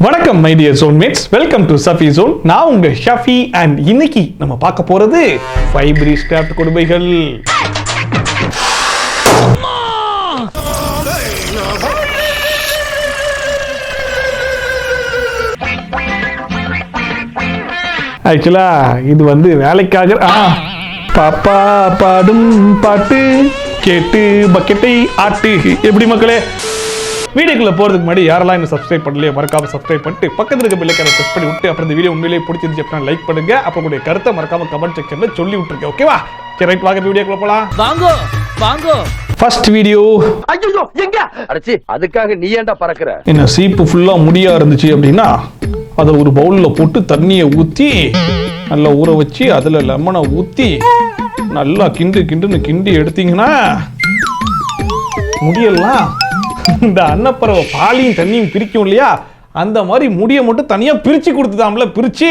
வணக்கம் my dear soulmates, welcome to Safi Zone. நான் உங்க ஷஃபி அண்ட் இன்னைக்கு நம்ம பார்க்க போறது ஃபைபரி ஸ்கிராப்ட் கொடுமைகள். ஆக்சுவலா இது வந்து வேலைக்காக பாப்பா பாடும் பாட்டு கேட்டு பக்கெட்டை ஆட்டு. எப்படி மக்களே, வீடியோக்குள்ள போறதுக்கு முன்னாடி யாரெல்லாம் என்ன சப்ஸ்கிரைப் பண்ணலையோ மறக்காம சப்ஸ்கிரைப் பண்ணிட்டு பக்கத்துல இருக்க பெல் ஐகானை பிரஸ் பண்ணி விட்டு அப்புறம் இந்த வீடியோ உண்மையிலேயே பிடிச்சிருந்துச்சு அப்படின்னா லைக் பண்ணுங்க. அப்புறம் உங்களுடைய கருத்தை மறக்காம கமெண்ட் செக்ஷன்ல சொல்லி விட்டுருங்க. ஓகேவா? சரி, ரைட், வாங்க வீடியோக்குள்ள போலாம். வாங்கோ வாங்கோ. First video. ஐயோ எங்க அடச்சி, அதுக்காக நீ ஏன்டா பறக்குற? என்ன சீப்பு ஃபுல்லா முடியா இருந்துச்சு அப்படின்னா அதை ஒரு பவுல்ல போட்டு தண்ணியை ஊத்தி நல்லா ஊற வச்சு அதுல லெமனை ஊத்தி நல்லா கிண்டி எடுத்தீங்கன்னா முடியெல்லாம் இந்த அன்னப்பறவை பாலியும் தண்ணியும் பிரிக்கும் இல்லையா, அந்த மாதிரி முடிய மட்டும் தனியா பிரிச்சு கொடுத்துதாம்ல. பிரிச்சு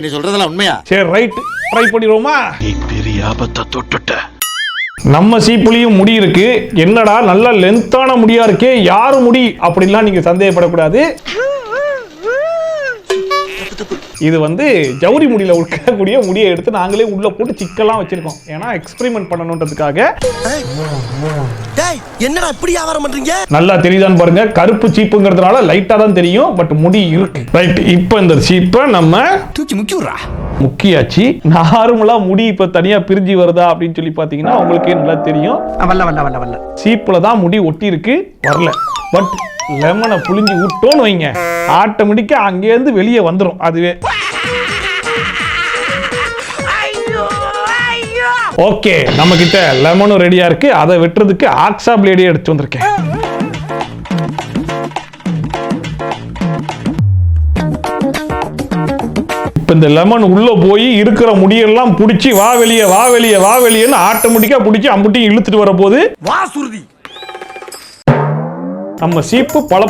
நீ சொல்றதெல்லாம் உண்மையா? சரி, ரைட், ட்ரை பண்ணிடுவோமா? நீ பெரிய ஆபத்தை தொட்டுட்ட. நம்ம சீப்புலையும் முடி இருக்கு. என்னடா நல்ல லென்த்தான முடியா இருக்கே, யாரு முடி அப்படின்லாம் நீங்க சந்தேகப்படக்கூடாது. இது வந்து ஜவுரி முடியில உட்கக்கூடிய முடியை எடுத்து நாங்களே உள்ள போட்டு சிக்கெல்லாம் வச்சிருக்கோம். ஏன்னா எக்ஸ்பெரிமெண்ட் பண்ணணுன்றதுக்காக. என்னடா இப்படி வியாபாரம் பண்றீங்க? நல்லா தெரியுதான்னு பாருங்க. கருப்பு சீப்புங்கிறதுனால லைட்டா தான் தெரியும், பட் முடி இருக்கு. ரைட், இப்போ இந்த சீப்பை நம்ம தூக்கி முக்கியாச்சு. நார்மலா முடி இப்ப தனியா பிரிஞ்சு வருதா அப்படின்னு சொல்லி பாத்தீங்கன்னா உங்களுக்கே நல்லா தெரியும். சீப்புல தான் முடி ஒட்டி இருக்கு, வரல. பட் லெமனை புளிஞ்சு விட்டோன்னு வைங்க, ஆட்டோமேட்டிக்கா அங்கேருந்து வெளியே வந்துடும் அதுவே. ஓகே, நம்ம கிட்ட லெமனும் ரெடியா இருக்கு. அதை வெட்டுறதுக்கு ஆக்ஸா பிளேடியை எடுத்து வந்திருக்கேன். இப்ப இந்த லெமன் உள்ள போய் இருக்கிற முடியெல்லாம் பிடிச்சி வா வெளியேன்னு ஆட்டோமேட்டிக்கா பிடிச்சி அம்புட்டியும் இழுத்துட்டு வர போது நம்ம சீப்பு பல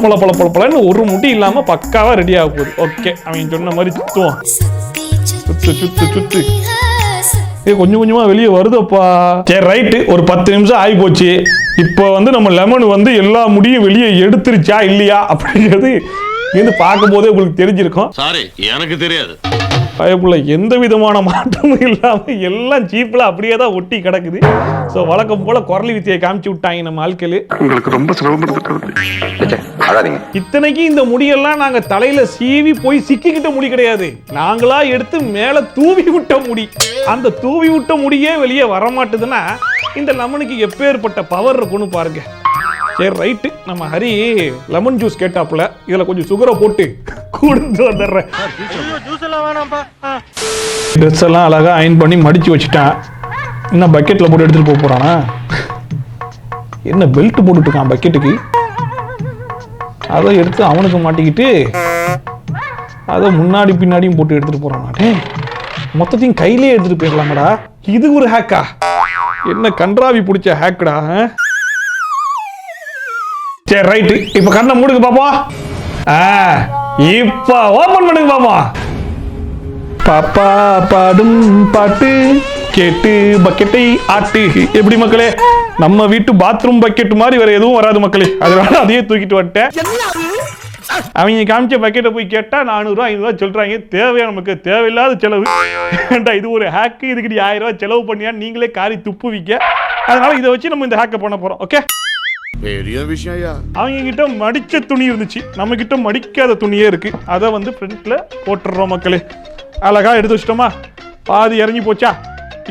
ஒரு முடி இல்லாம பக்காவா ரெடி ஆக போகுது. ஓகே, அவன் சொன்ன மாதிரி சுத்துவோம். சுத்து கொஞ்சம் கொஞ்சமா வெளியே வருதப்பா. சரி, ரைட்டு, ஒரு 10 நிமிஷம் ஆகி போச்சு. இப்போ வந்து நம்ம லெமன் வந்து எல்லா முடியும் வெளியே எடுத்துருச்சா இல்லையா அப்படிங்கிறது இது பார்க்கும் போதே உங்களுக்கு தெரிஞ்சிருக்கும். சாரி, எனக்கு தெரியாது. பயப்புள்ள எந்த விதமான மாற்றமும் இல்லாம எல்லாம் சீப்ல அப்படியே தான் ஒட்டி கிடக்குது. சோ வழக்கம் போல குரலி வித்தியை காமிச்சு விட்டாங்க நம்ம ஆட்களு. உங்களுக்கு ரொம்ப சிரமப்படுத்துறது. இத்தனைக்கு இந்த முடியெல்லாம் நாங்க தலையில சீவி போய் சிக்கிக்கிட்ட முடி கிடையாது, நாங்களா எடுத்து மேல தூவி விட்ட முடி. அந்த தூவி விட்ட முடியே வெளியே வரமாட்டுதுன்னா இந்த லெமனுக்கு எப்பேற்பட்ட பவர் இருக்குன்னு பாருங்க. சரி, ரைட்டு, நம்ம ஹரி லெமன் ஜூஸ் கேட்டாப்புல இதுல கொஞ்சம் சுகரை போட்டு கூடுந்து வந்துடுறேன். ட்ரெஸ் எல்லாம் அழகா அயன் பண்ணி மடிச்சு வச்சுட்டான். என்ன பக்கெட்ல போட்டு எடுத்துட்டு போறானா? என்ன பெல்ட் போட்டுட்டு இருக்கான் பக்கெட்டுக்கு. அதை எடுத்து அவனுக்கு மாட்டிக்கிட்டு அதை முன்னாடி பின்னாடியும் போட்டு எடுத்துட்டு போறானா? மொத்தத்தையும் கையிலே எடுத்துட்டு போயிடலாமடா. இது ஒரு ஹேக்கா? என்ன கன்றாவி பிடிச்ச ஹேக்கடா. சரி, ரைட்டு, இப்ப கண்ணை மூடுங்க பாப்பா. இப்ப ஓபன் பண்ணுங்க பாப்பா. பாப்பா பாடும் பாட்டு கேட்டு பக்கெட்டை ஆட்டு. எப்படி மக்களே, நம்ம வீட்டு பாத்ரூம் பக்கெட் மாதிரி வேற எதுவும் வராது மக்களே. அதனால அதையே தூக்கிட்டு வந்துட்டேன். அவங்க காமிச்ச பக்கெட்டை போய் கேட்டா 400 500 சொல்றாங்க. தேவையா நமக்கு? தேவையில்லாத செலவு. இது ஒரு ஹேக்கு, இதுக்கு 1000 ரூபாய் செலவு பண்ணியா நீங்களே காரி துப்புவிக்க. அதனால இதை வச்சு நம்ம இந்த ஹேக்கை பண்ண போறோம். ஓகே, பெரிய விஷயம். அவங்க கிட்ட மடிச்ச துணி இருந்துச்சு, நம்ம கிட்ட மடிக்காத துணியே இருக்கு. அதை வந்து ஃப்ரண்ட்ல போட்டுடுறோம் மக்களே. அழகா எடுத்து வச்சிட்டோமா? பாதி இறங்கி போச்சா?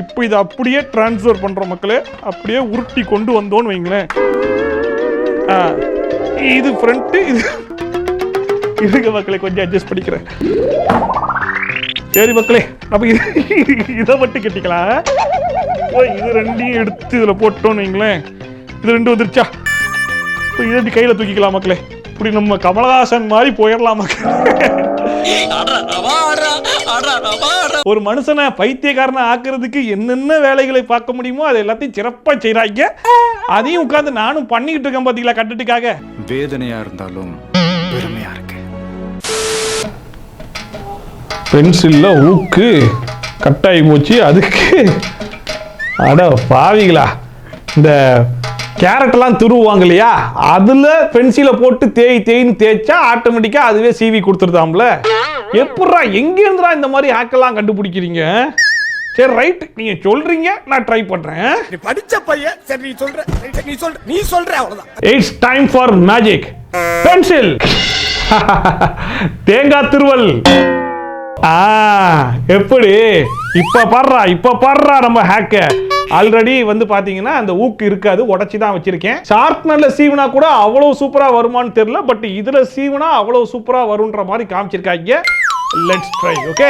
இப்போ இதை அப்படியே டிரான்ஸ்ஃபர் பண்றோம் மக்களே. அப்படியே உருட்டி கொண்டு வந்தோன்னு வைங்களேன். இது ஃப்ரண்ட், இது இதுக்கு மக்களே கொஞ்சம் அட்ஜஸ்ட் பண்ணிக்கிறேன். சரி மக்களே, அப்ப இதை மட்டும் கட்டிக்கலாம். இது ரெண்டையும் எடுத்து இதுல போட்டோன்னு வைங்களேன். இது ரெண்டு வந்துருச்சா? இதை கையில தூக்கிக்கலாம் மக்களே. இப்படி நம்ம கமலஹாசன் மாதிரி போயிடலாம் மக்களே. ஒரு மனுஷனை பைத்தியக்காரனை ஆக்குறதுக்கு என்னென்ன வேலைகளை பார்க்க முடியுமோ அது எல்லாத்தையும் சிறப்பா செய்றாங்க. அதையும் உட்கார்ந்து நானும் பண்ணிக்கிட்டு இருக்கேன் பாத்தீங்களா, கட்டுட்டுக்காக. வேதனையா இருந்தாலும் பெருமையா இருக்கு. பென்சில்ல ஊக்கு கட்டாயி போச்சு. அதுக்கு அட பாவிகளா, இந்த கேரட்லாம் துருவாங்க இல்லையா, அதுல பென்சிலை போட்டு தேய்ன்னு தேய்ச்சா ஆட்டோமேட்டிக்கா அதுவே சீவி கொடுத்துருதாம்ல. எப்படா எங்க இருந்துடா இந்த மாதிரி ஹேக்கெல்லாம் கண்டுபிடிக்கிறீங்க? சரி ரைட், நீங்க சொல்றீங்க, நான் ட்ரை பண்றேன். நீ படிச்ச பையன், சரி நீ சொல்ற அவ்வளவுதான். It's time for magic pencil. தேங்காய் திருவல். எப்படி இப்ப பாடுறா நம்ம ஹேக்க. ஆல்ரெடி வந்து பாத்தீங்கன்னா அந்த ஊக்கு இருக்காது, உடைச்சி தான் வச்சிருக்கேன். ஷார்ப்னர்ல சீவனா கூட அவ்வளவு சூப்பரா வருமான்னு தெரியல, பட் இதுல சீவனா அவ்வளவு சூப்பரா வரும்ன்ற மாதிரி காமிச்சிருக்காங்க. Let's try. ஓகே,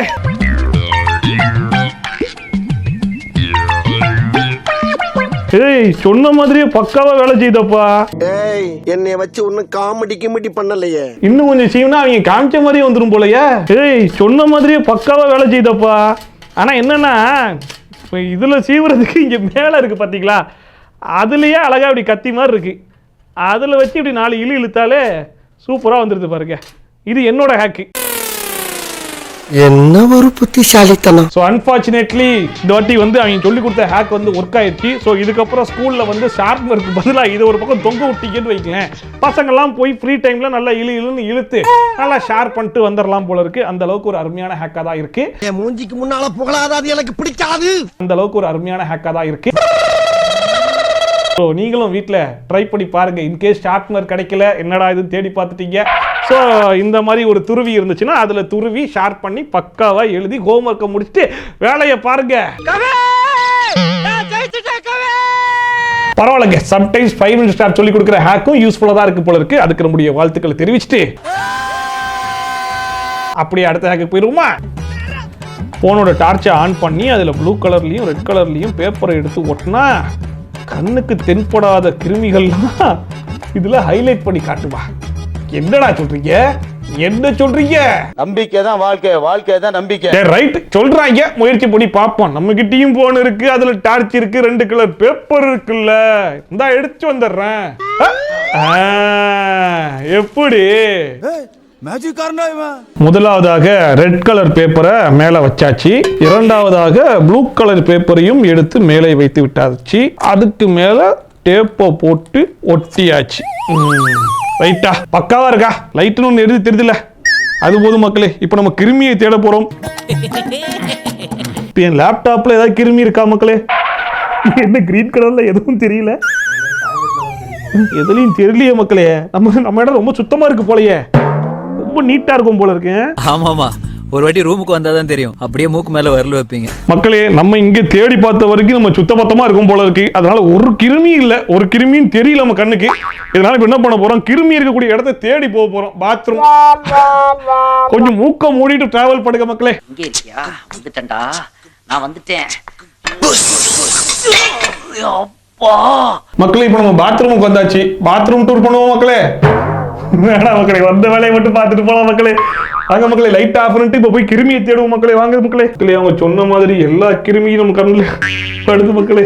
ஏய் சொன்ன மாதிரியே பக்காவா வேலை செய்தப்பா. ஏய் என்னைய வச்சு ஒன்னும் காமெடி பண்ணலையே. இன்னும் கொஞ்சம் சீவனா அவங்க காமிச்ச மாதிரியே வந்துரும் போலயே. ஏய் சொன்ன மாதிரியே பக்காவா வேலை செய்தப்பா. ஆனா என்னன்னா இதுல சீவுறதுக்கு இங்க மேல இருக்கு பாத்தீங்களா, அதுலயே அழகா இப்படி கத்தி மாதிரி இருக்கு. அதுல வச்சு இப்படி 4 இழுத்தாலே சூப்பரா வந்துருது பாருங்க. இது என்னோட ஹேக்கு. என்ன ஒரு புத்திசாலித்தனம். ஸோ அன்ஃபார்ச்சுனேட்லி இந்த வாட்டி வந்து அவங்க சொல்லி கொடுத்த ஹேக் வந்து ஒர்க் ஆயிடுச்சு. ஸோ இதுக்கப்புறம் ஸ்கூலில் வந்து ஷார்ப்னருக்கு பதிலாக இது ஒரு பக்கம் தொங்க விட்டீங்கன்னு வைக்கலேன், பசங்கள்லாம் போய் ஃப்ரீ டைமில் நல்லா இழுன்னு இழுத்து நல்லா ஷேர் பண்ணிட்டு வந்துடலாம் போல இருக்கு. அந்த அளவுக்கு ஒரு அருமையான ஹேக்காக தான் இருக்கு. என் மூஞ்சிக்கு முன்னால புகழாதாது எனக்கு பிடிக்காது. அந்த அளவுக்கு ஒரு அருமையான ஹேக்காக தான் இருக்கு. ஸோ நீங்களும் வீட்டில் ட்ரை பண்ணி பாருங்க. இன்கேஸ் ஷார்ப்னர் கிடைக்கல, என்னடா இது தேடி பார்த்துட்டீங்க, ஸோ இந்த மாதிரி ஒரு துருவி இருந்துச்சுன்னா அதில் துருவி ஷார்ப் பண்ணி பக்காவாக எழுதி ஹோம்ஒர்க்கை முடிச்சுட்டு வேலையை பாருங்க. பரவாயில்லைங்க, சம்டைம்ஸ் 5 மினிட் ஸ்டார் சொல்லி கொடுக்குற ஹேக்கும் யூஸ்ஃபுல்லாக தான் இருக்கு போல இருக்கு. அதுக்கு நம்முடைய வாழ்த்துக்களை தெரிவிச்சுட்டு அப்படியே அடுத்த ஹேக்கு போயிடுவோமா. போனோட டார்ச்சை ஆன் பண்ணி அதில் ப்ளூ கலர்லையும் ரெட் கலர்லையும் பேப்பரை எடுத்து ஒட்டினா கண்ணுக்கு தென்படாத கிருமிகள்லாம் இதுல ஹைலைட் பண்ணி காட்டுவா. என்னடா சொல்றீங்க, என்ன சொல்றீங்க? நம்பிக்கை தான் வாழ்க்கை, வாழ்க்கை தான் நம்பிக்கை. ரைட் சொல்றாங்க, முயற்சி பண்ணி பார்ப்போம். நம்ம கிட்டயும் போன் இருக்கு, அதுல டார்ச் இருக்கு, 2 கலர் பேப்பர் இருக்குல்ல, இந்தா எடுத்து வந்துடுறேன். எப்படி முதலாவதாக ரெட் கலர் பேப்பரை மேல வச்சாச்சு, இரண்டாவதாக ப்ளூ கலர் பேப்பரையும் எடுத்து மேலே வைத்து விட்டாச்சு, அதுக்கு மேல டேப்பை போட்டு ஒட்டியாச்சு. ரைட்டா, பக்காவா இருக்கா? லைட்னு ஒன்று எடுத்து தெரியுதுல, அது போதும் மக்களே. இப்போ நம்ம கிருமியை தேட போறோம். இப்போ என் லேப்டாப்ல ஏதாவது கிருமி இருக்கா மக்களே? என்ன கிரீன் கலர்ல எதுவும் தெரியல, எதுலையும் தெரியலையே மக்களே. நம்ம இடம் ரொம்ப சுத்தமா இருக்கு போலயே, ரொம்ப நீட்டா இருக்கும் போல இருக்கு. ஆமாமா, ஒரு வாட்டி ரூமுக்கு வந்தாதான் தெரியும், அப்படியே மூக்கு மேல வரல வைப்பீங்க. மக்களே, நம்ம இங்க தேடி பார்த்த வரைக்கும் நம்ம சுத்தபத்தமா இருக்கும் போல இருக்கு. அதனால ஒரு கிருமி இல்ல, ஒரு கிருமியும் தெரியல நம்ம கண்ணுக்கு. இதனால இப்ப என்ன பண்ண போறோம், கிருமி இருக்கக்கூடிய இடத்தை தேடி போக போறோம். பாத்ரூம். கொஞ்சம் மூக்க மூடிட்டு டிராவல் பண்ணுங்க மக்களே. இங்க இருக்கியா? வந்துட்டேன்டா, நான் வந்துட்டேன். மக்களே, இப்ப நம்ம பாத்ரூமுக்கு வந்தாச்சு. பாத்ரூம் டூர் பண்ணுவோம் மக்களே. வேணாம் மக்களே, வந்த வேலையை மட்டும் பார்த்துட்டு போலாம் மக்களே. வாங்க மக்களே, லைட் ஆஃப் பண்ணிட்டு இப்ப போய் கிருமியை தேடுவோம் மக்களே. வாங்க மக்களே. அவங்க சொன்ன மாதிரி எல்லா கிருமியும் நம்ம கண்ணுல படுது மக்களே.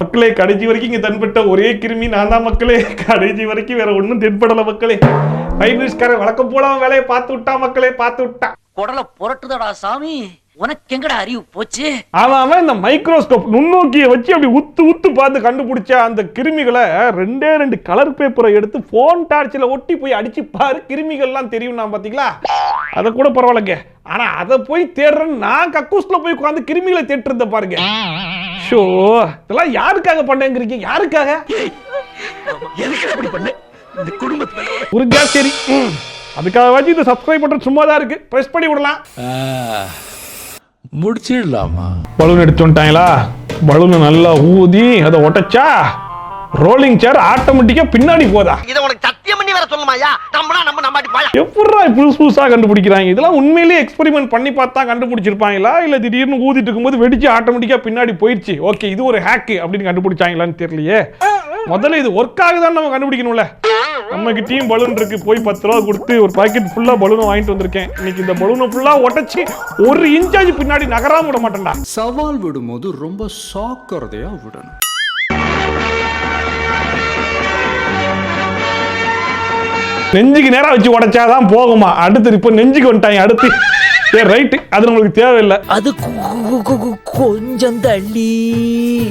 மக்களே, கடைசி வரைக்கும் இங்க தென்பட்ட ஒரே கிருமி நான் தான் மக்களே. கடைசி வரைக்கும் வேற ஒண்ணும் தென்படல மக்களே. 5 மினிட்ஸ்கார வழக்கம் போல வேலையை பார்த்து விட்டா மக்களே, பார்த்து விட்டா. குடல புரட்டுதடா சாமி, உனக்கு எங்கடா அறிவு போச்சு? அவன் இந்த மைக்ரோஸ்கோப் நுண்ணோக்கியை வச்சு அப்படி உத்து பார்த்து கண்டுபிடிச்ச அந்த கிருமிகளை 2 கலர் பேப்பரை எடுத்து போன் டார்ச்சில் ஒட்டி போய் அடிச்சு பாரு, கிருமிகள்லாம் தெரியும். நான் பாத்தீங்களா, அதை கூட பரவாயில்லைங்க. ஆனா அதை போய் தேடுறேன்னு நான் கக்கூஸ்ல போய் உட்காந்து கிருமிகளை தேட்டு இருந்த பாருங்க. ஷோ, இதெல்லாம் யாருக்காக பண்ணேங்கிறீங்க? யாருக்காக? ஒரு கேஸ் சரி, அதுக்காக வச்சு இந்த சப்ஸ்கிரைப் பண்ற சும்மா தான் இருக்கு, பிரஸ் பண்ணி விடலாம். முடிச்சிடலாமா? பலூன் எடுத்து வந்துட்டாங்களா? பலூனை நல்லா ஊதி அதை ஒட்டச்சா ரோலிங் சேர் ஆட்டோமேட்டிக்கா பின்னாடி போதா? இத உனக்கு சத்தியம் பண்ணி வேற சொல்லுமாயா? நம்ம நம்பாட்டி பாயா. எப்படா புதுசா கண்டுபிடிக்கிறாங்க? இதெல்லாம் உண்மையிலேயே எக்ஸ்பெரிமெண்ட் பண்ணி பார்த்தா கண்டுபிடிச்சிருப்பாங்களா, இல்ல திடீர்னு ஊதிட்டு இருக்கும்போது வெடிச்சு ஆட்டோமேட்டிக்கா பின்னாடி போயிடுச்சு, ஓகே இது ஒரு ஹேக் அப்படின்னு கண்டுபிடிச்சாங்களான்னு தெரியலையே. முதல்ல இது ஒர்க் ஆகுதான்னு நம்ம கண்டுபிடிக்கணும்ல. நம்ம கிட்டயும் பலூன் இருக்கு, போய் 10 ரூபா கொடுத்து ஒரு பாக்கெட் ஃபுல்லா பலூனை வாங்கிட்டு வந்திருக்கேன். இன்னைக்கு இந்த பலூனை ஃபுல்லா ஒட்டச்சு 1 இன்ச்சாச்சு பின்னாடி நகராம விட மாட்டேன்டா. சவால் விடும்போது ரொம்ப சாக்கிரதையா விடணும். நெஞ்சுக்கு நேரம் வச்சு உடைச்சாதான் போகுமா? அடுத்து இப்ப நெஞ்சுக்கு வந்துட்டாங்க. அடுத்து சரி ரைட்டு, அது நம்மளுக்கு தேவையில்லை. அது கொஞ்சம் தள்ளி.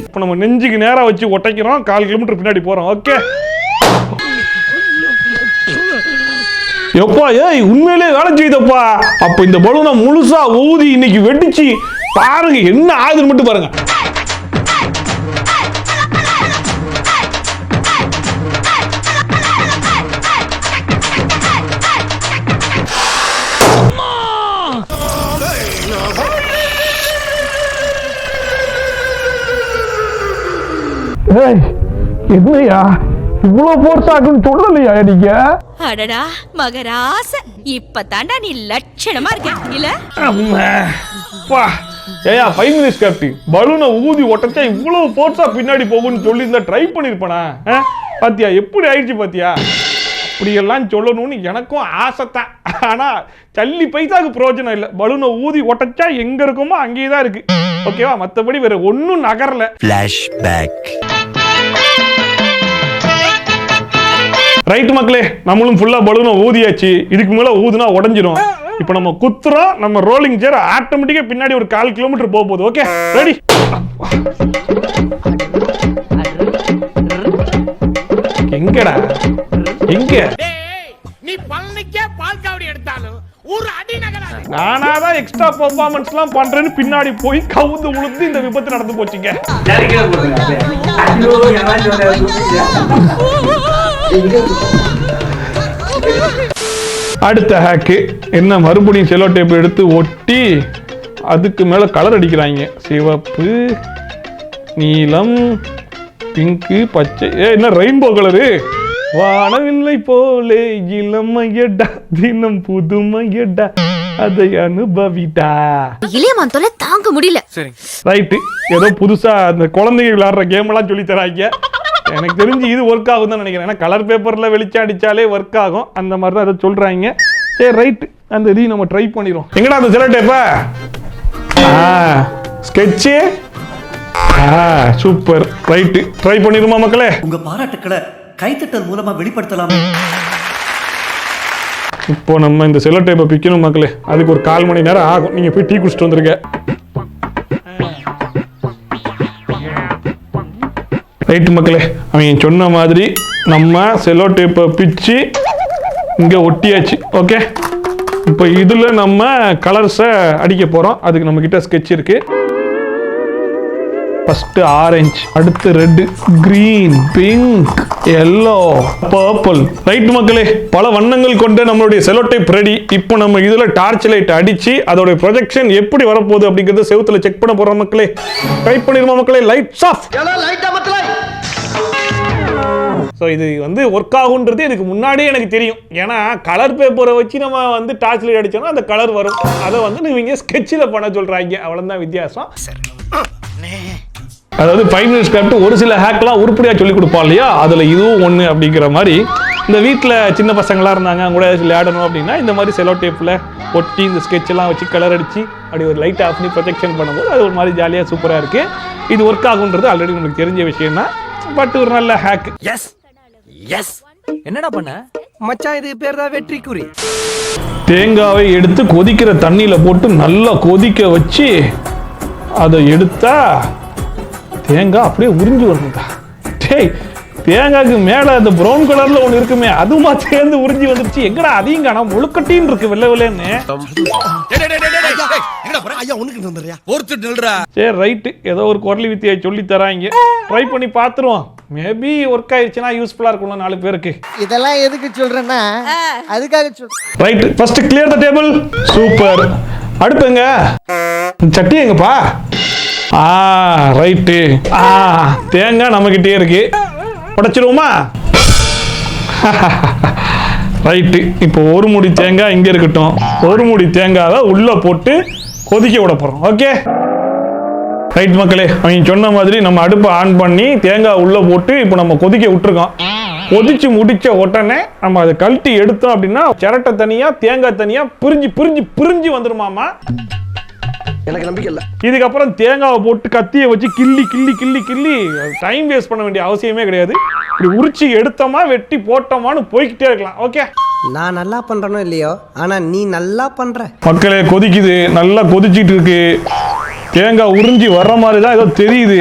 இப்போ நம்ம நெஞ்சுக்கு நேரா வச்சு ஒட்டைக்கிறோம், 4 கிலோமீட்டர் பின்னாடி போறோம். ஓகே எப்பா, ஏய் உண்மையிலே வேலை செய்தப்பா. அப்ப இந்த பலூனை முழுசா ஊதி இன்னைக்கு வெடிச்சு பாருங்க என்ன ஆகுதுன்னு மட்டும் பாருங்க. என்னையா இவ்வளவு போர்ஸ் ஆகுன்னு சொல்லலையா நீங்க? அடடா மகராச, இப்பதாண்டா நீ லட்சணமா இருக்க இல்ல? ஏயா 5 மினிட்ஸ் கேப்டி, பலூனை ஊதி ஒட்டச்சா இவ்வளவு போர்ஸா பின்னாடி போகும்னு சொல்லி இருந்தா ட்ரை பண்ணிருப்பனா? பாத்தியா எப்படி ஆயிடுச்சு பாத்தியா? அப்படியெல்லாம் சொல்லணும்னு எனக்கும் ஆசைத்தான். ஆனா சல்லி பைசாக்கு பிரயோஜனம் இல்லை. பலூனை ஊதி ஒட்டச்சா எங்க இருக்குமோ அங்கேயே தான் இருக்கு. ஓகேவா? மத்தபடி வேற ஒன்னும் நகரல. ரைட் மக்களே, நம்மளும் ஃபுல்லா பலூனை ஊதியாச்சு. இதுக்கு மேல ஊதுனா உடஞ்சிரும். இப்போ நம்ம குத்துறோம், நம்ம ரோலிங் சேர் ஆட்டோமேட்டிக்கா பின்னாடி ஒரு 4 கிலோமீட்டர் போக போகுது. Okay ready? எங்கடா எங்க நீ பழனிக்கே பால் காவடி எடுத்தாலும் ஒரு அடி நகராது. நானாதான் எக்ஸ்ட்ரா பெர்ஃபார்மன்ஸ்லாம் பண்றேன்னு பின்னாடி போய் கவுந்து உளுந்து இந்த விபத்து நடந்து போச்சுங்க. அடுத்த ஹேக்கு என்ன, மறுபடியும் செலோ டேப் எடுத்து ஒட்டி அதுக்கு மேல கலர் அடிக்கிறாங்க. சிவப்பு, நீலம், பிங்கு, பச்சை. என்ன ரெயின்போ கலரு? வானவில்லை போலே இளமையடா, தினம் புதுமையடா, அதை அனுபவிடா. இளையமான் தொலை தாங்க முடியல. ரைட்டு, ஏதோ புதுசா அந்த குழந்தைங்க விளையாடுற கேம் எல்லாம் சொல்லி தராங்க. எனக்கு தெரிஞ்சு இது ஒர்க் ஆகும் தான் நினைக்கிறேன். ஏன்னா கலர் பேப்பர்ல வெளிச்சம் அடிச்சாலே ஒர்க் ஆகும். அந்த மாதிரி தான் அதை சொல்றாங்க. சரி ரைட், அந்த இதையும் நம்ம ட்ரை பண்ணிடுவோம். எங்கடா அந்த செலோ டேப்பா? ஸ்கெட்சு. சூப்பர். ரைட்டு, ட்ரை பண்ணிடுமா மக்களே? உங்க பாராட்டுக்களை கைத்தட்டல் மூலமா வெளிப்படுத்தலாமே. இப்போ நம்ம இந்த செலோ டேப்பை பிக்கணும் மக்களே. அதுக்கு ஒரு 1/4 மணி நேரம் ஆகும். நீங்க போய் டீ குடிச்சிட்டு வந்துருங்க. ரைட்டு மக்களே, அவங்க சொன்ன மாதிரி நம்ம செலோ டேப்பை பிச்சு இங்கே ஒட்டியாச்சு. ஓகே, இப்போ இதில் நம்ம கலர்ஸை அடிக்க போகிறோம். அதுக்கு நம்மக்கிட்ட ஸ்கெட்ச் இருக்கு. ஃபர்ஸ்ட் ஆரஞ்சு, அடுத்து red, green, pink, yellow, purple. Right மக்களே, பல வண்ணங்கள் கொண்ட நம்மளுடைய செலோ டேப் ரெடி. இப்போ நம்ம இதில் டார்ச் லைட் அடிச்சு அதோட ப்ரொஜெக்ஷன் எப்படி வரப்போகுது அப்படிங்கிறத செவுத்துல செக் பண்ண போறோம் மக்களே. ட்ரை பண்ணிடுமா மக்களே? Lights off. ஸோ இது வந்து ஒர்க் ஆகுன்றது எனக்கு முன்னாடியே எனக்கு தெரியும். ஏன்னா கலர் பேப்பரை வச்சு நம்ம வந்து டார்ச் லைட் அடிச்சோம்னா அந்த கலர் வரும். அதை வந்து நீங்க ஸ்கெட்சில் பண்ண சொல்றாங்க. அவ்வளோதான் வித்தியாசம். அதாவது 5 மினிட்ஸ் கிராஃப்ட் ஒரு சில ஹேக்லாம் உருப்படியாக சொல்லி கொடுப்போம் இல்லையா? அதில் இதுவும் ஒன்று அப்படிங்கிற மாதிரி. இந்த வீட்டில் சின்ன பசங்களாக இருந்தாங்க, அவங்க கூட விளையாடணும் அப்படின்னா இந்த மாதிரி செலோ டேப்பில் ஒட்டி இந்த ஸ்கெட்செல்லாம் வச்சு கலர் அடித்து அப்படி ஒரு லைட் ஆஃப் பண்ணி ப்ரொடெக்ஷன் பண்ணும்போது அது ஒரு மாதிரி ஜாலியாக சூப்பராக இருக்குது. இது ஒர்க் ஆகுன்றது ஆல்ரெடி உங்களுக்கு தெரிஞ்ச விஷயம் தான். பட் ஒரு நல்ல ஹேக். S S. என்னடா பண்ண மச்சான்? இது பேர் தான் வெற்றி குறி. தேங்காவை எடுத்து கொதிக்கிற தண்ணியில் போட்டு நல்லா கொதிக்க வச்சு அதை எடுத்தா தேங்காய் அப்படியே உறிஞ்சி வருதுடா. டேய், தேங்காய்க்கு மேலே அந்த ப்ரௌன் கலரில் ஒன்று இருக்குமே, அதுமா சேர்ந்து உறிஞ்சி வந்துருச்சு. எங்கடா அதையும் காணோம், முழுக்கட்டின்னு இருக்கு வெள்ளை வெள்ளைன்னு. சரி ரைட்டு, ஏதோ ஒரு குரலி வித்தியை சொல்லி தராங்க. ட்ரை பண்ணி பார்த்துருவோம். மேபி ஒர்க் ஆயிடுச்சுன்னா யூஸ்ஃபுல்லாக இருக்கும்ல 4 பேருக்கு. இதெல்லாம் எதுக்கு சொல்றேன்னா அதுக்காக சொல்றேன். Right, first clear the table. Super. அடுத்துங்க சட்டி எங்கப்பா? ரைட்டு. தேங்காய் நம்மகிட்டே இருக்கு, உடைச்சிருவோமா? ரைட்டு, இப்போ ஒரு மூடி தேங்காய் இங்கே இருக்கட்டும். ஒரு மூடி தேங்காவை உள்ளே போட்டு கொதிக்க விட போகிறோம். ஓகே ரைட் மக்களே, அவங்க சொன்ன மாதிரி நம்ம அடுப்பை ஆன் பண்ணி தேங்காய் உள்ளே போட்டு இப்போ நம்ம கொதிக்க விட்டுருக்கோம். கொதிச்சு முடிச்ச உடனே நம்ம அதை கழட்டி எடுத்தோம் அப்படின்னா சிரட்டை தனியா தேங்காய் தனியா பிரிஞ்சு பிரிஞ்சு பிரிஞ்சு வந்துருமாமா. எனக்கு நம்பிக்கை இல்லை. இதுக்கப்புறம் தேங்காவை போட்டு கத்தியை வச்சு கிள்ளி கிள்ளி கிள்ளி கிள்ளி டைம் வேஸ்ட் பண்ண வேண்டிய அவசியமே கிடையாது. இப்படி உரிச்சு எடுத்தோமா வெட்டி போட்டோமான்னு போய்கிட்டே இருக்கலாம். ஓகே. நான் நல்லா பண்றனோ இல்லையோ ஆனா நீ நல்லா பண்ற. மக்களே கொதிக்குது, நல்லா கொதிச்சிட்டு இருக்கு. தேங்காய் உறிஞ்சி வர்ற மாதிரி தான் ஏதோ தெரியுது.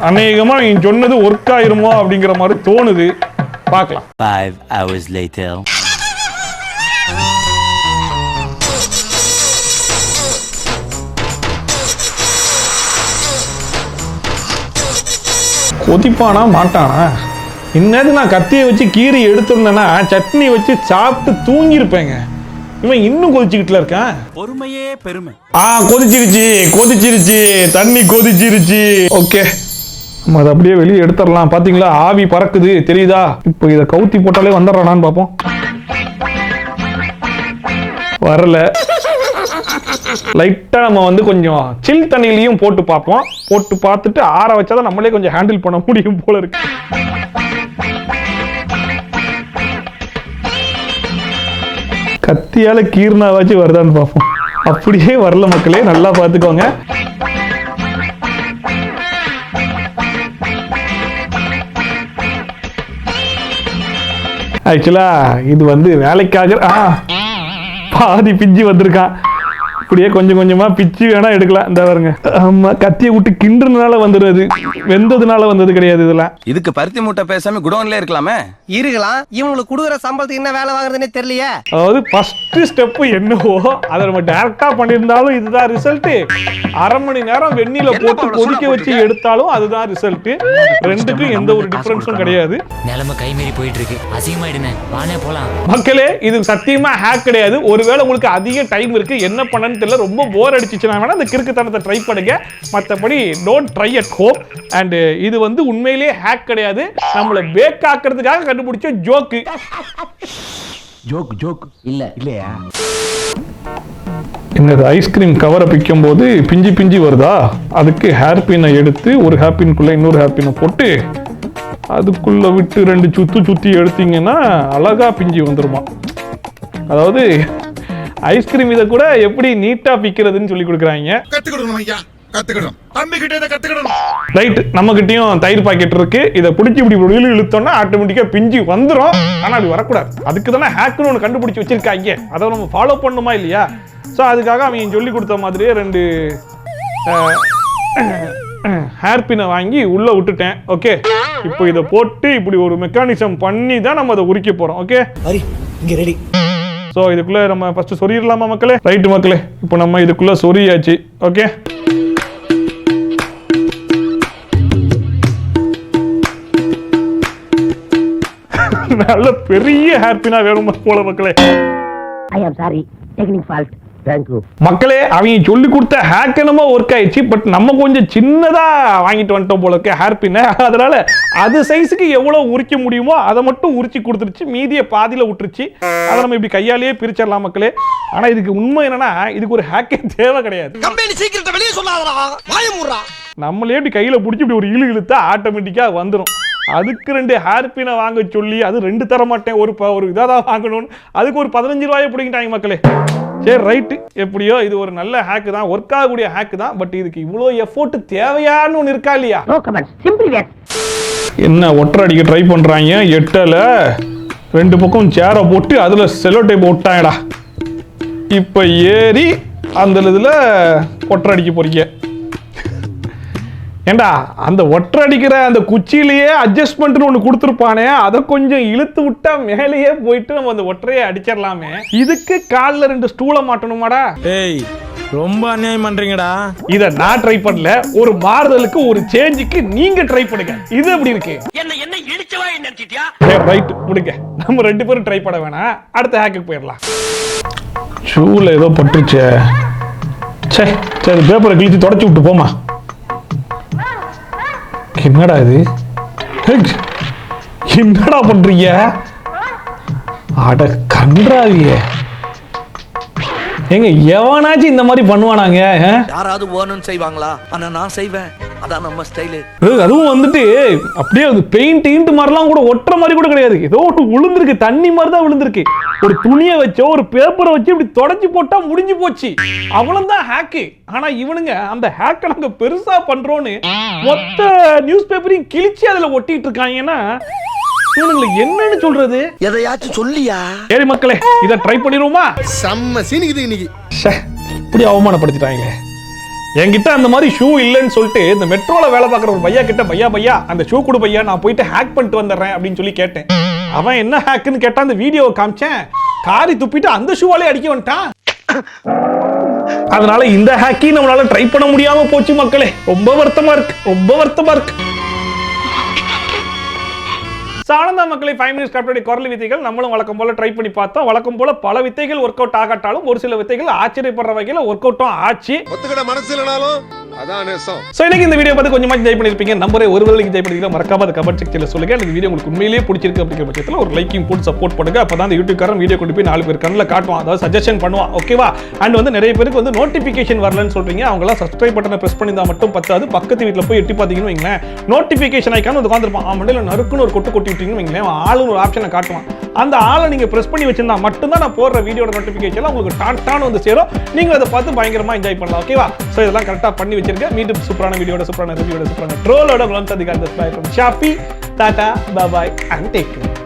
அநேகமா நீ சொன்னது ஒர்க் ஆயிருமோ அப்படிங்கிற மாதிரி தோணுது. பார்க்கலாம். 5 hours later. கொதிப்பானா மாட்டானா? இன்னது நான் கத்தியை வச்சு கீரி எடுத்திருந்தேன்னா சட்னி வச்சு சாப்பிட்டு தூங்கியிருப்பேங்க. இவன் இன்னும் கொதிச்சுக்கிட்டுல இருக்கான். பொறுமையே பெருமை. கொதிச்சிருச்சு தண்ணி கொதிச்சிருச்சு. ஓகே, நம்ம அதை அப்படியே வெளியே எடுத்துடலாம். பாத்தீங்களா, ஆவி பறக்குது தெரியுதா? இப்போ இதை கவுத்தி போட்டாலே வந்துடுறானான்னு பார்ப்போம். வரல. லைட்டா நம்ம வந்து கொஞ்சம் சில் தண்ணியிலையும் போட்டு பார்ப்போம். போட்டு பார்த்துட்டு ஆற வச்சாதான் நம்மளே கொஞ்சம் ஹேண்டில் பண்ண முடியும் போல இருக்கு. கத்தியால கீர்னாவாச்சு வருதான்னு பார்ப்போம். அப்படியே வரல மக்களே, நல்லா பார்த்துக்கோங்க. ஆக்சுவலா இது வந்து வேலைக்காக பாதி பிஞ்சு வந்திருக்கான். இப்படியே கொஞ்சம் கொஞ்சமா பிச்சு வேணா எடுக்கலாம். இந்த பாருங்க, ஆமா, கத்தியை விட்டு கிண்டுறதுனால வந்துடுது, வெந்ததுனால வந்தது கிடையாது. இதெல்லாம் இதுக்கு பருத்தி மூட்டை பேசாம குடோன்ல இருக்கலாமே. இருக்கலாம், இவங்களுக்கு கொடுக்குற சம்பளத்துக்கு என்ன வேலை வாங்குறதுன்னே தெரியலையே. அதாவது ஃபர்ஸ்ட் ஸ்டெப் என்னவோ அதை நம்ம டைரக்டா பண்ணியிருந்தாலும் இதுதான் ரிசல்ட். அரை மணி நேரம் வெந்நீல போட்டு கொதிக்க வச்சு எடுத்தாலும் அதுதான் ரிசல்ட். ரெண்டுக்கும் எந்த ஒரு டிஃபரன்ஸும் கிடையாது. நிலைமை கைமீறி போயிட்டு இருக்கு. அசிங்கமாயிடுனே, வானே போலாம். மக்களே, இது சத்தியமா ஹேக் கிடையாது. ஒருவேளை உங்களுக்கு அதிக டைம் இருக்கு, என்ன பண்ணன்னு தெரியல, ரொம்ப போர் அடிச்சுச்சுனா வேணா அந்த கிறுக்குத்தனத்தை ட்ரை பண்ணுங்க. மற்றபடி don't try at home. And இது வந்து உண்மையிலேயே ஹேக் கிடையாது. நம்மள பேக் ஆக்குறதுக்காக கண்டுபிடிச்ச ஜோக்கு. இல்லையா? என்னது, ஐஸ்கிரீம் கவரை பிக்கும் போது பிஞ்சு பிஞ்சு வருதா? அதுக்கு ஹேர் பின்னை எடுத்து ஒரு ஹேர் பின்குள்ள இன்னொரு ஹேர் பின்னை போட்டு அதுக்குள்ள விட்டு 2 சுத்தி எடுத்தீங்கன்னா அழகா பிஞ்சு வந்துருமா. அதாவது ஐஸ்கிரீம் இதை கூட எப்படி நீட்டா பிக்கிறதுன்னு சொல்லி கொடுக்குறாங்க. கத்துக்கணும் ஐயா, கத்துக்கணும். தம்பி கிட்ட இதை கத்துக்கணும். ரைட், நம்ம கிட்டயும் தயிர் பாக்கெட் இருக்கு. இதை பிடிச்சி இப்படி இழுத்தோம்னா ஆட்டோமேட்டிக்கா பிஞ்சு வந்துடும். ஆனா அது வரக்கூடாது. அதுக்கு தானே ஹேக்னு ஒன்று கண்டுபிடிச்சு வச்சிருக்காங்க. அதை நம்ம ஃபாலோ பண்ணுமா இல்லையா? ஸோ அதுக்காக அவங்க சொல்லி கொடுத்த மாதிரியே 2 ஹேர் பின்னை வாங்கி உள்ள விட்டுட்டேன். ஓகே, இப்போ இதை போட்டு இப்படி ஒரு மெக்கானிசம் பண்ணி தான் நம்ம அதை உரிக்க போறோம். ஓகே, இங்க ரெடி. ஸோ இதுக்குள்ள நம்ம ஃபர்ஸ்ட் சொருகிடலாமா மக்களே? ரைட்டு மக்களே, இப்போ நம்ம இதுக்குள்ள சொருகியாச்சு. ஓகே, நல்ல பெரிய ஹேப்பினா வேணும் போல மக்களே. ஐ அம் சாரி, டெக்னிக் ஃபால்ட். மக்களே, அவங்க சொல்லி கொடுத்த ஹேக் என்னமோ ஒர்க் ஆயிடுச்சு. பட் நம்ம கொஞ்சம் சின்னதா வாங்கிட்டு வந்துட்டோம் போல இருக்கு ஹேர் பின்ன. அதனால அது சைஸுக்கு எவ்வளவு உரிக்க முடியுமோ அதை மட்டும் உரிச்சு கொடுத்துருச்சு. மீதியை பாதியில விட்டுருச்சு. அதை நம்ம இப்படி கையாலேயே பிரிச்சிடலாம் மக்களே. ஆனா இதுக்கு உண்மை என்னன்னா, இதுக்கு ஒரு ஹேக்கே தேவை கிடையாது. நம்மளே இப்படி கையில பிடிச்சி இப்படி ஒரு இழுத்தா ஆட்டோமேட்டிக்கா வந்துடும். அதுக்கு 2 ஹேர் பின்னை வாங்க சொல்லி அது 2 தர மாட்டேன், ஒரு இதாக தான் வாங்கணும்னு அதுக்கு ஒரு 15 ரூபாயை பிடிக்கிட்டாங்க மக்களே. சரி, ரைட்டு, எப்படியோ இது ஒரு நல்ல ஹேக்கு தான், ஒர்க் ஆகக்கூடிய ஹேக்கு தான். பட் இதுக்கு இவ்வளோ எஃபோர்ட் தேவையான்னு ஒன்று இருக்கா இல்லையா? என்ன ஒற்றை அடிக்க ட்ரை பண்றாங்க, எட்டல 2 பக்கம் சேரை போட்டு அதுல செலோ டைப் போட்டாங்கடா. இப்ப ஏறி அந்த இதுல ஒற்றை அடிக்க போறீங்க. ஏண்டா, அந்த ஒற்றை அடிக்கிற அந்த குச்சியிலேயே அட்ஜஸ்ட்மெண்ட்னு ஒன்று கொடுத்துருப்பானே, அதை கொஞ்சம் இழுத்து விட்டா மேலேயே போயிட்டு நம்ம அந்த ஒற்றையை அடிச்சிடலாமே. இதுக்கு காலில் 2 ஸ்டூலை மாட்டணுமாடா? ஏய், ரொம்ப அநியாயம் பண்றீங்கடா. இதை நான் ட்ரை பண்ணல, ஒரு மாறுதலுக்கு ஒரு சேஞ்சுக்கு நீங்க ட்ரை பண்ணுங்க. இது எப்படி இருக்கு? என்ன இடிச்சவா நினைச்சிட்டியா? ரைட், விடுங்க, நம்ம 2 பேரும் ட்ரை பண்ண வேணாம். அடுத்த ஹேக்குக்கு போயிடலாம். ஷூல ஏதோ பட்டுச்சே. சரி, பேப்பரை கிழிச்சு தொடச்சு விட்டு போமா. என்னடா இது? என்னடா பண்றீங்க? அட கன்றாவியே. ஏங்க, எவனாச்சும் இந்த மாதிரி பண்ணுவானாங்க? யாராவது வேணும்னு செய்வாங்களா? ஆனா நான் செய்வேன். அதான் நம்ம ஸ்டைலு. அதுவும் வந்துட்டு அப்படியே அது பெயிண்ட் மாதிரிலாம் கூட ஒட்டுற மாதிரி கூட கிடையாது. ஏதோ ஒன்று விழுந்திருக்கு, தண்ணி மாதிரி தான் விழுந்திருக்கு. ஒரு துணியை வச்சோ ஒரு பேப்பரை வச்சு இப்படி தொடச்சி போட்டா முடிஞ்சு போச்சு. அவ்வளவுதான் ஹேக்கு. ஆனா இவனுங்க அந்த ஹேக்கை நாங்க பெருசா பண்றோம்னு மொத்த நியூஸ் பேப்பரையும் கிழிச்சு அதுல ஒட்டிட்டு இருக்காங்கன்னா இவனுங்களை என்னன்னு சொல்றது? எதையாச்சும் சொல்லியா? சரி மக்களே, இதை ட்ரை பண்ணிடுவோமா? செம்ம சீனிக்குது இன்னைக்கு. ச்சே, இப்படி அவமானப்படுத்திட்டாங்களே. என்கிட்ட அந்த மாதிரி ஷூ இல்லைன்னு சொல்லிட்டு இந்த மெட்ரோல வேலை பார்க்குற ஒரு பையா கிட்ட, பையா அந்த ஷூ கொடு பையா, நான் போயிட்டு ஹேக் பண்ணிட்டு வந்துடுறேன் அப்படின்னு சொல்லி கேட்டேன். அவன் என்ன ஹேக்குன்னு கேட்டா அந்த வீடியோவை காமிச்சேன். காரி துப்பிட்டு அந்த ஷூவாலே அடிக்க வந்துட்டான். அதனால இந்த ஹேக்கி நம்மளால ட்ரை பண்ண முடியாம போச்சு மக்களே. ரொம்ப வருத்தமா இருக்கு. சானந்தா மக்களை 5 மினிட்ஸ் கார்ட்டோட குரல் வித்தைகள் நம்மளும் வழக்கம் போல ட்ரை பண்ணி பார்த்தோம். வழக்கம் போல பல வித்தைகள் ஒர்க் அவுட் ஆகாட்டாலும் ஒரு சில வித்தைகள் ஆச்சரியப்படுற வகையில் ஒர்க் அவுட்டும் ஆச்சு. ஒத்துக்கிட மனசு இல்லனாலும் அதான் நேசம். சோ இன்னைக்கு இந்த வீடியோ பார்த்து கொஞ்சமா என்ஜாய் பண்ணிருப்பீங்க. நம்பரே ஒரு வேளைக்கு என்ஜாய் பண்ணிருக்கீங்க. மறக்காம அந்த கமெண்ட் செக்ஷன்ல சொல்லுங்க. இந்த வீடியோ உங்களுக்கு உண்மையிலேயே பிடிச்சிருக்கு அப்படிங்கிற பட்சத்தில் ஒரு லைக்கையும் போட்டு சப்போர்ட் பண்ணுங்க. அப்பதான் அந்த யூடியூப் காரன் வீடியோ கொண்டு போய் 4 பேர் கண்ணில் காட்டுவான், அதாவது சஜஷன் பண்ணுவான். ஓகேவா? அண்ட் வந்து நிறைய பேருக்கு வந்து நோட்டிபிகேஷன் வரலன்னு சொல்றீங்க. அவங்க எல்லாம் சப்ஸ்கிரைப் பட்டனை பிரஸ் பண்ணிருந்தா மட்டும் பத்தாது. பக்கத்து வீட்டில் போய் எட்டி பார்த்தீங்கன்னு வைங்களேன், நோட்டிபிகேஷன் ஐக்கான் வந்து உட்காந்துருப்பான். மண்டையில நறுக்குன்னு ஒரு கொட்டு கொட்டிட்டீங்கன்னு வைங்களேன், ஆளுன்னு ஒரு ஆப்ஷனை காட்டுவான். அந்த ஆளை நீங்க பிரஸ் பண்ணி வச்சிருந்தா மட்டும்தான் நான் போடுற வீடியோட நோட்டிபிகேஷன் உங்களுக்கு டாட்டான்னு வந்து சேரும். நீங்க அதை பார்த்து பயங்கரமா என்ஜாய் பண்ணலாம். ஓகேவா? சோ இதெல்லாம் கரெக்டா பண்ணி வச்சிருக்க. மீண்டும் சூப்பரான வீடியோட, சூப்பரான ரிவ்யூட, சூப்பரான ட்ரோலோட ஷாப்பி. Tata, bye bye and take care.